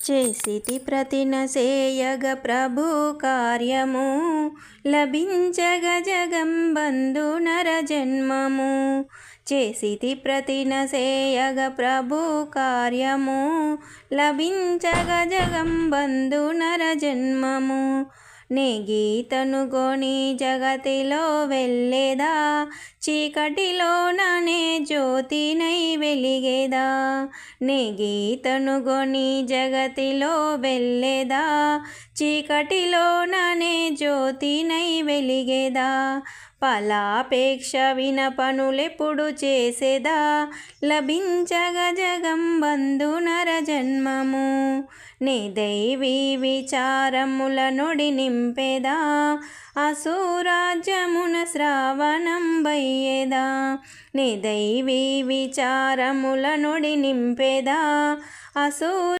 చేసితి ప్రతినసేయగ ప్రభు కార్యము లభించగ జగంబంధు నర జన్మము. చేసితి ప్రతినసేయగ ప్రభు కార్యము లభించగ జగంబంధు నర జన్మము. నే గీతను గొని జగతిలో వెళ్ళేదా, చీకటిలోన నే జ్యోతినై వెలిగేదా. నే గీతను గొని జగతిలో వెళ్ళేదా, చీకటిలోన నే జ్యోతినై వెలిగేదా. ఫలాపేక్ష విన పనులెప్పుడు చేసేదా, లభించగ జగంబంధు నర జన్మము. నే దైవీ విచారముల నొడి నింపేదా, అసురాజ్యమున శ్రావణం బయ్యేదా. నే దైవీ విచారముల నొడి నింపేదా,